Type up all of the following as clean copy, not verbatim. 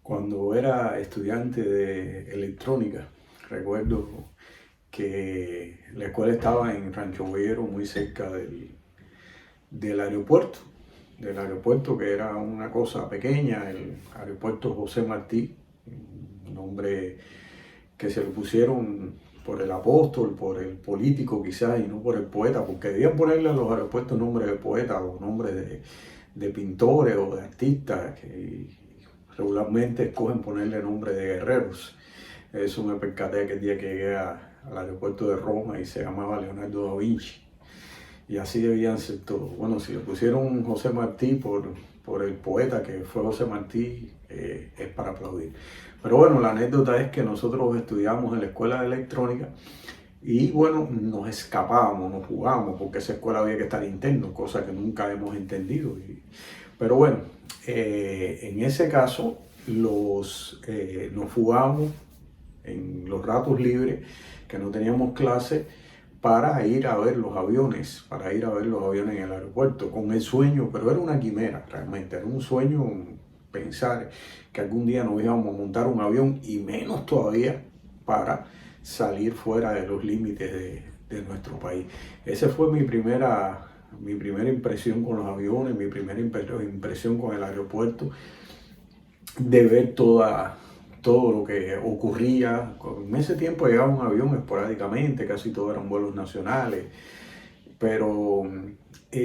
Cuando era estudiante de electrónica, recuerdo que la escuela estaba en Rancho Boyero, muy cerca del aeropuerto que era una cosa pequeña, el aeropuerto José Martí, un nombre que se lo pusieron por el apóstol, por el político quizás, y no por el poeta, porque debían ponerle a los aeropuertos nombres de poetas o nombres de pintores o de artistas, que regularmente escogen ponerle nombre de guerreros. Eso me percaté aquel día que llegué al aeropuerto de Roma y se llamaba Leonardo da Vinci. Y así debían ser todos. Bueno, si le pusieron José Martí por el poeta que fue José Martí, es para aplaudir. Pero bueno, la anécdota es que nosotros estudiamos en la escuela de electrónica y bueno, nos escapábamos, nos jugábamos, porque esa escuela había que estar interno, cosa que nunca hemos entendido. Pero bueno, en ese caso nos fugábamos en los ratos libres, que no teníamos clase, para ir a ver los aviones, en el aeropuerto, con el sueño, pero era una quimera realmente, era un sueño pensar que algún día nos íbamos a montar un avión y menos todavía para salir fuera de los límites de nuestro país. Esa fue mi primera impresión con los aviones, mi primera impresión con el aeropuerto, de ver todo lo que ocurría. En ese tiempo llegaba un avión esporádicamente, casi todos eran vuelos nacionales, pero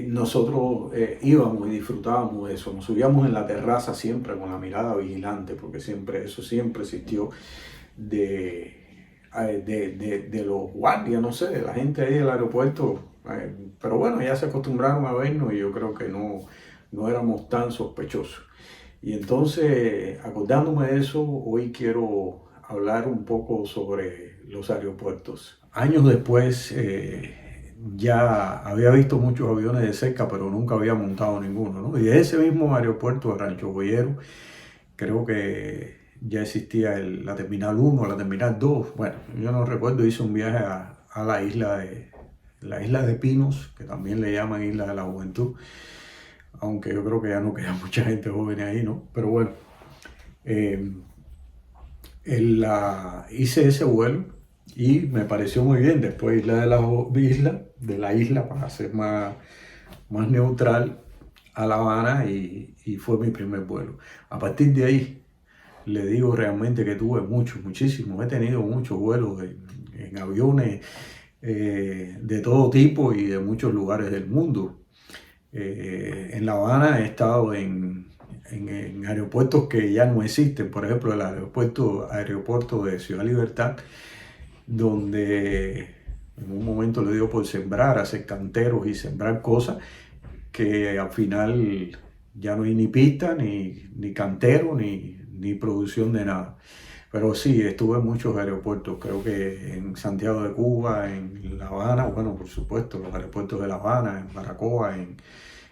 nosotros íbamos y disfrutábamos de eso. Nos subíamos en la terraza siempre con la mirada vigilante, porque eso siempre existió de los guardias, no sé, de la gente ahí del aeropuerto. Pero bueno, ya se acostumbraron a vernos y yo creo que no éramos tan sospechosos. Y entonces, acordándome de eso, hoy quiero hablar un poco sobre los aeropuertos. Años después, ya había visto muchos aviones de cerca, pero nunca había montado ninguno, ¿no? Y de ese mismo aeropuerto de Rancho Boyero, creo que ya existía la Terminal 1, la Terminal 2. Bueno, yo no recuerdo, hice un viaje a la isla de Pinos, que también le llaman Isla de la Juventud, aunque yo creo que ya no queda mucha gente joven ahí, ¿no? Pero bueno, eh, hice ese vuelo y me pareció muy bien. Después de la isla, para ser más neutral, a La Habana, y fue mi primer vuelo. A partir de ahí, le digo realmente que tuve muchísimos. He tenido muchos vuelos en aviones de todo tipo y de muchos lugares del mundo. En La Habana he estado en aeropuertos que ya no existen, por ejemplo el aeropuerto de Ciudad Libertad, donde en un momento le dio por sembrar, hacer canteros y sembrar cosas que al final ya no hay ni pista, ni cantero, ni producción de nada. Pero sí, estuve en muchos aeropuertos, creo que en Santiago de Cuba, en La Habana, bueno, por supuesto, los aeropuertos de La Habana, en Baracoa, en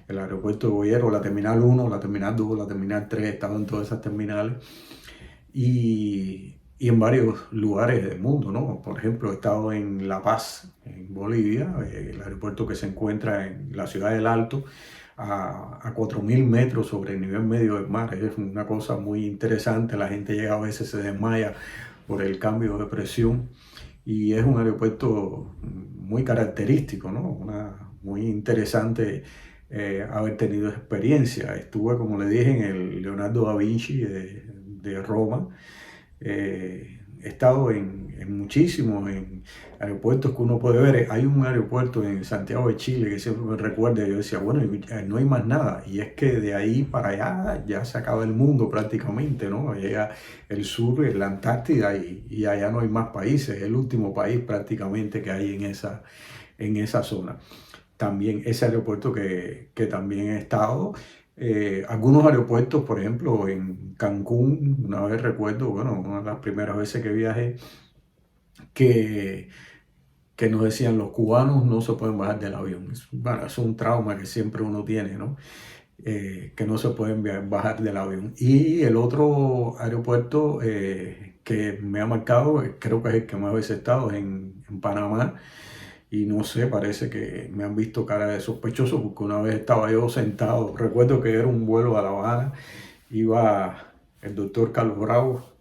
el aeropuerto de Boyero, la Terminal 1, la Terminal 2, la Terminal 3, he estado en todas esas terminales y en varios lugares del mundo, ¿no? Por ejemplo, he estado en La Paz, en Bolivia, el aeropuerto que se encuentra en la ciudad del Alto, a 4.000 metros sobre el nivel medio del mar. Es una cosa muy interesante, la gente llega a veces, se desmaya por el cambio de presión, y es un aeropuerto muy característico, ¿no? Muy interesante haber tenido esa experiencia. Estuve, como le dije, en el Leonardo da Vinci de Roma. He estado en muchísimos en aeropuertos que uno puede ver. Hay un aeropuerto en Santiago de Chile que siempre me recuerda. Yo decía, bueno, no hay más nada. Y es que de ahí para allá ya se acaba el mundo prácticamente, ¿no? Llega el sur, la Antártida, y allá no hay más países. Es el último país prácticamente que hay en esa zona. También ese aeropuerto que también he estado. Algunos aeropuertos, por ejemplo, en Cancún, una vez recuerdo, bueno, una de las primeras veces que viajé, que, que nos decían los cubanos no se pueden bajar del avión. Bueno, es un trauma que siempre uno tiene, ¿no? Que no se pueden bajar del avión. Y el otro aeropuerto que me ha marcado, creo que es el que más veces he estado, en Panamá. Y no sé, parece que me han visto cara de sospechoso, porque una vez estaba yo sentado, recuerdo que era un vuelo a La Habana, iba el doctor Carlos Bravo,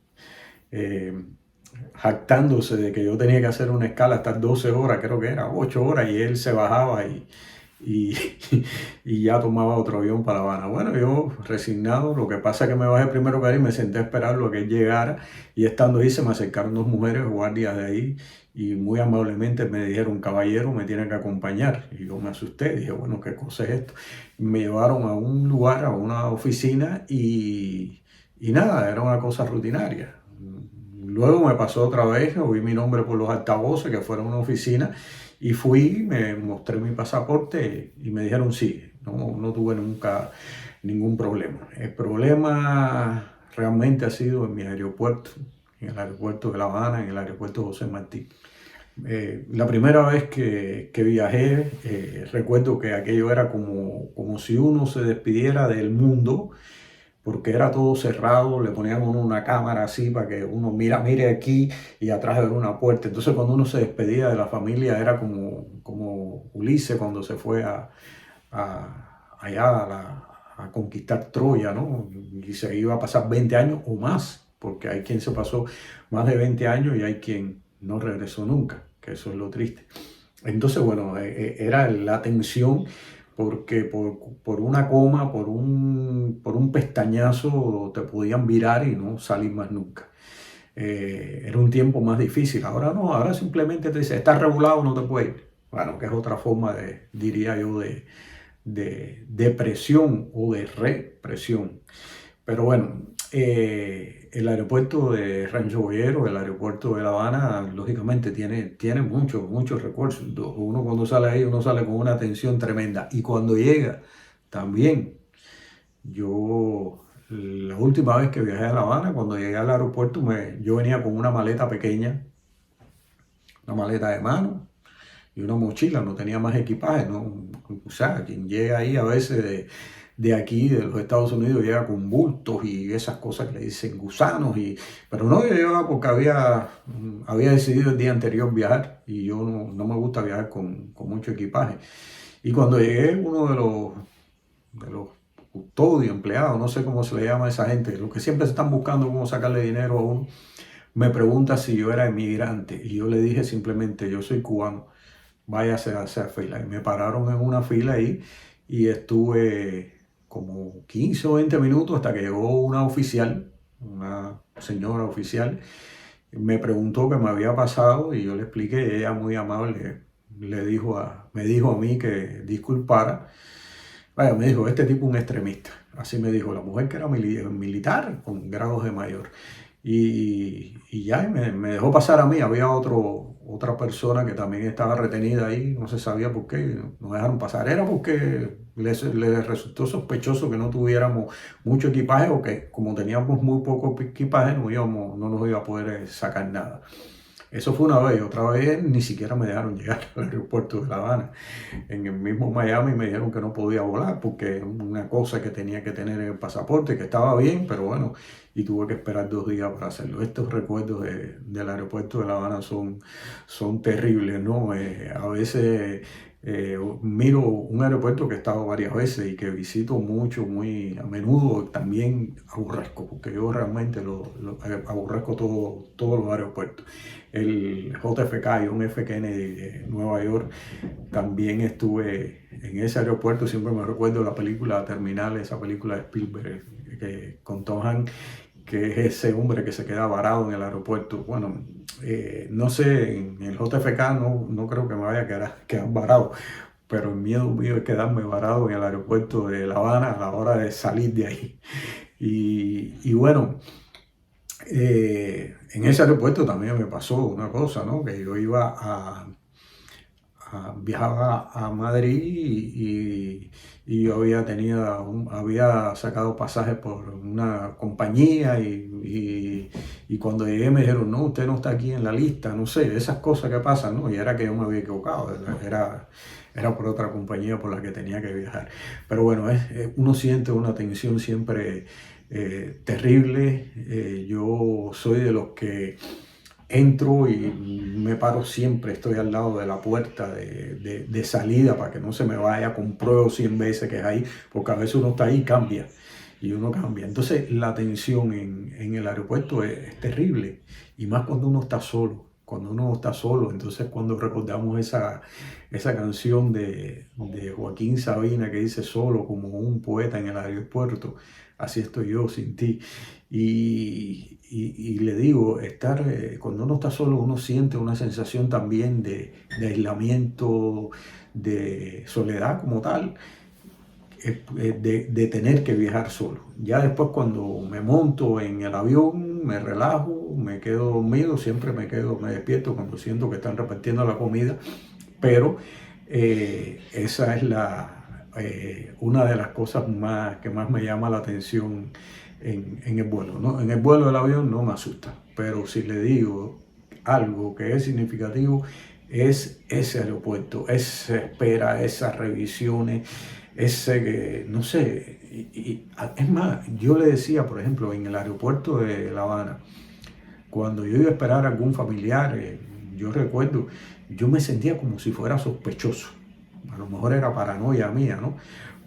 jactándose de que yo tenía que hacer una escala hasta 12 horas, creo que era 8 horas, y él se bajaba y, y ya tomaba otro avión para La Habana. Bueno, yo resignado, lo que pasa es que me bajé primero que él y me senté a esperarlo a que él llegara, y estando ahí se me acercaron dos mujeres guardias de ahí y muy amablemente me dijeron: caballero, me tienen que acompañar. Y yo me asusté, dije: bueno, ¿qué cosa es esto? Me llevaron a un lugar, a una oficina, y nada, era una cosa rutinaria. Luego me pasó otra vez, oí mi nombre por los altavoces, que fuera una oficina, y fui, me mostré mi pasaporte y me dijeron sí. No tuve nunca ningún problema. El problema realmente ha sido en mi aeropuerto, en el aeropuerto de La Habana, en el aeropuerto José Martí. La primera vez que viajé, recuerdo que aquello era como si uno se despidiera del mundo, porque era todo cerrado, le ponían a uno una cámara así para que uno mire aquí, y atrás era una puerta. Entonces cuando uno se despedía de la familia era como Ulises cuando se fue allá a conquistar Troya, ¿no? Y se iba a pasar 20 años o más, porque hay quien se pasó más de 20 años y hay quien no regresó nunca, que eso es lo triste. Entonces, bueno, era la tensión, porque por una coma, por un pestañazo te podían virar y no salir más nunca. Era un tiempo más difícil. Ahora no, ahora simplemente te dice: estás regulado, no te puedes ir. Bueno, que es otra forma diría yo, de presión o de represión. Pero bueno, el aeropuerto de Rancho Boyero, el aeropuerto de La Habana, lógicamente tiene muchos recursos. Uno cuando sale ahí, uno sale con una tensión tremenda. Y cuando llega, también. La última vez que viajé a La Habana, cuando llegué al aeropuerto, yo venía con una maleta pequeña, una maleta de mano y una mochila, no tenía más equipaje, ¿no? O sea, quien llega ahí a veces de aquí, de los Estados Unidos, llega con bultos y esas cosas que le dicen gusanos, pero no, yo llegaba porque había decidido el día anterior viajar, y yo no me gusta viajar con mucho equipaje. Y cuando llegué, uno de los custodios, empleados, no sé cómo se le llama a esa gente, los que siempre se están buscando cómo sacarle dinero a uno, me pregunta si yo era inmigrante, y yo le dije simplemente: yo soy cubano, váyase a hacer fila. Y me pararon en una fila ahí, y estuve como 15 o 20 minutos hasta que llegó una oficial, una señora oficial, me preguntó qué me había pasado, y yo le expliqué, y ella muy amable me dijo a mí que disculpara. Vaya, me dijo: este tipo es un extremista. Así me dijo la mujer, que era militar con grados de mayor. Y ya me dejó pasar a mí. Había otra persona que también estaba retenida ahí, no se sabía por qué, nos dejaron pasar. Era porque les resultó sospechoso que no tuviéramos mucho equipaje, o que como teníamos muy poco equipaje no nos iba a poder sacar nada. Eso fue una vez. Otra vez ni siquiera me dejaron llegar al aeropuerto de La Habana. En el mismo Miami me dijeron que no podía volar, porque una cosa que tenía que tener en el pasaporte, que estaba bien, pero bueno, y tuve que esperar 2 días para hacerlo. Estos recuerdos del aeropuerto de La Habana son terribles, ¿no? A veces miro un aeropuerto que he estado varias veces y que visito mucho, muy a menudo, también aborrezco, porque yo realmente aborrezco todos los aeropuertos. El JFK y un F. Kennedy de Nueva York, también estuve en ese aeropuerto. Siempre me recuerdo la película Terminal, esa película de Spielberg, con Tom Hanks, que es ese hombre que se queda varado en el aeropuerto. Bueno, no sé, en el JFK no creo que me vaya a quedar varado, pero el miedo mío es quedarme varado en el aeropuerto de La Habana a la hora de salir de ahí. Y bueno, en ese aeropuerto también me pasó una cosa, ¿no? Que yo viajaba a Madrid, y yo había sacado pasajes por una compañía, y cuando llegué me dijeron: no, usted no está aquí en la lista, no sé, esas cosas que pasan, ¿no? Y era que yo me había equivocado, era por otra compañía por la que tenía que viajar. Pero bueno, uno siente una tensión siempre terrible. Yo soy de los que entro y me paro siempre, estoy al lado de la puerta de salida para que no se me vaya, compruebo 100 veces que es ahí, porque a veces uno está ahí y cambia. y uno cambia. Entonces la tensión en el aeropuerto es terrible, y más cuando uno está solo. Cuando uno está solo, entonces cuando recordamos esa canción de Joaquín Sabina que dice solo como un poeta en el aeropuerto, así estoy yo sin ti. Y le digo, cuando uno está solo, uno siente una sensación también de aislamiento, de soledad como tal, de tener que viajar solo. Ya después cuando me monto en el avión, me relajo, me quedo dormido, siempre me despierto cuando siento que están repartiendo la comida, pero esa es una de las cosas que más me llama la atención en el vuelo, ¿no? En el vuelo del avión no me asusta, pero si le digo algo que es significativo, es ese aeropuerto, esa espera, esas revisiones, ese que, no sé, es más, yo le decía, por ejemplo, en el aeropuerto de La Habana, cuando yo iba a esperar a algún familiar, yo recuerdo, yo me sentía como si fuera sospechoso. A lo mejor era paranoia mía, ¿no?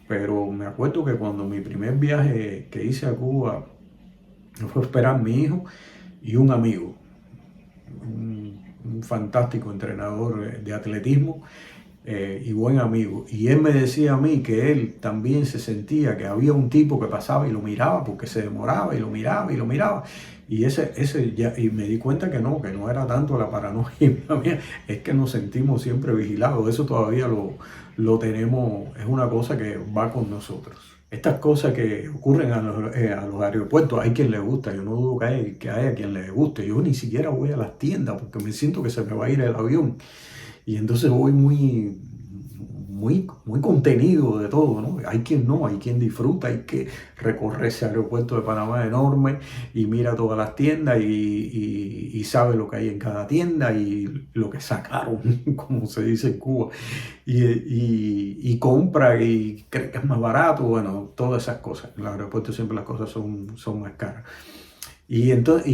Pero me acuerdo que cuando mi primer viaje que hice a Cuba, fue a esperar a mi hijo y un amigo, un fantástico entrenador de atletismo, y buen amigo. Y él me decía a mí que él también se sentía que había un tipo que pasaba y lo miraba porque se demoraba y lo miraba y lo miraba. Y me di cuenta que no era tanto la paranoia mía, es que nos sentimos siempre vigilados. Eso todavía lo tenemos, es una cosa que va con nosotros. Estas cosas que ocurren a los aeropuertos, hay quien le gusta, yo no dudo que haya quien le guste. Yo ni siquiera voy a las tiendas porque me siento que se me va a ir el avión. Y entonces voy muy contenido de todo, ¿no? Hay quien no, hay quien disfruta, hay que recorrer ese aeropuerto de Panamá enorme y mira todas las tiendas y sabe lo que hay en cada tienda y lo que sacaron, como se dice en Cuba, y compra y cree que es más barato, bueno, todas esas cosas. En el aeropuerto siempre las cosas son más caras. Y entonces,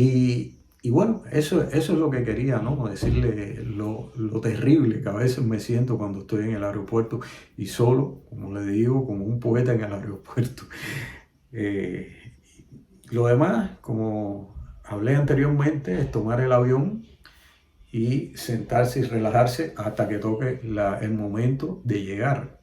y bueno, eso es lo que quería, ¿no? Decirle lo terrible que a veces me siento cuando estoy en el aeropuerto y solo, como le digo, como un poeta en el aeropuerto. Eh, lo demás, como hablé anteriormente, es tomar el avión y sentarse y relajarse hasta que toque el momento de llegar.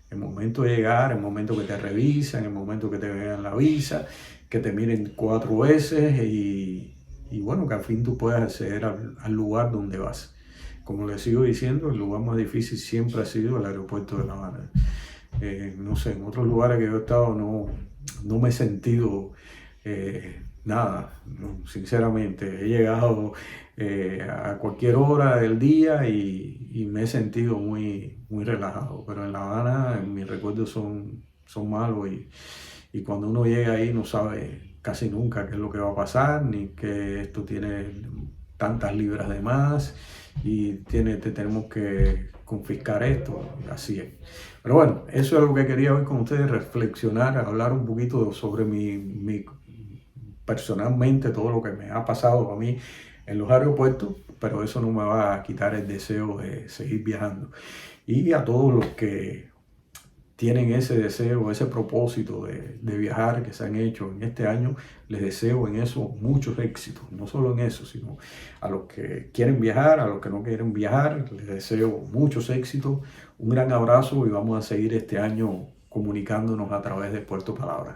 El momento de llegar, el momento que te revisan, el momento que te vean la visa, que te miren 4 veces y bueno, que al fin tú puedas acceder al lugar donde vas. Como les sigo diciendo, el lugar más difícil siempre ha sido el aeropuerto de La Habana. No sé, en otros lugares que yo he estado no me he sentido nada, no, sinceramente. He llegado a cualquier hora del día y me he sentido muy relajado. Pero en La Habana mis recuerdos son malos y cuando uno llega ahí no sabe casi nunca qué es lo que va a pasar, ni que esto tiene tantas libras de más y tenemos que confiscar esto, así es. Pero bueno, eso es lo que quería hoy con ustedes, reflexionar, hablar un poquito sobre personalmente todo lo que me ha pasado a mí en los aeropuertos, pero eso no me va a quitar el deseo de seguir viajando. Y a todos los que tienen ese deseo, ese propósito de viajar que se han hecho en este año, les deseo en eso muchos éxitos, no solo en eso, sino a los que quieren viajar, a los que no quieren viajar, les deseo muchos éxitos, un gran abrazo y vamos a seguir este año comunicándonos a través de Puerto Palabra.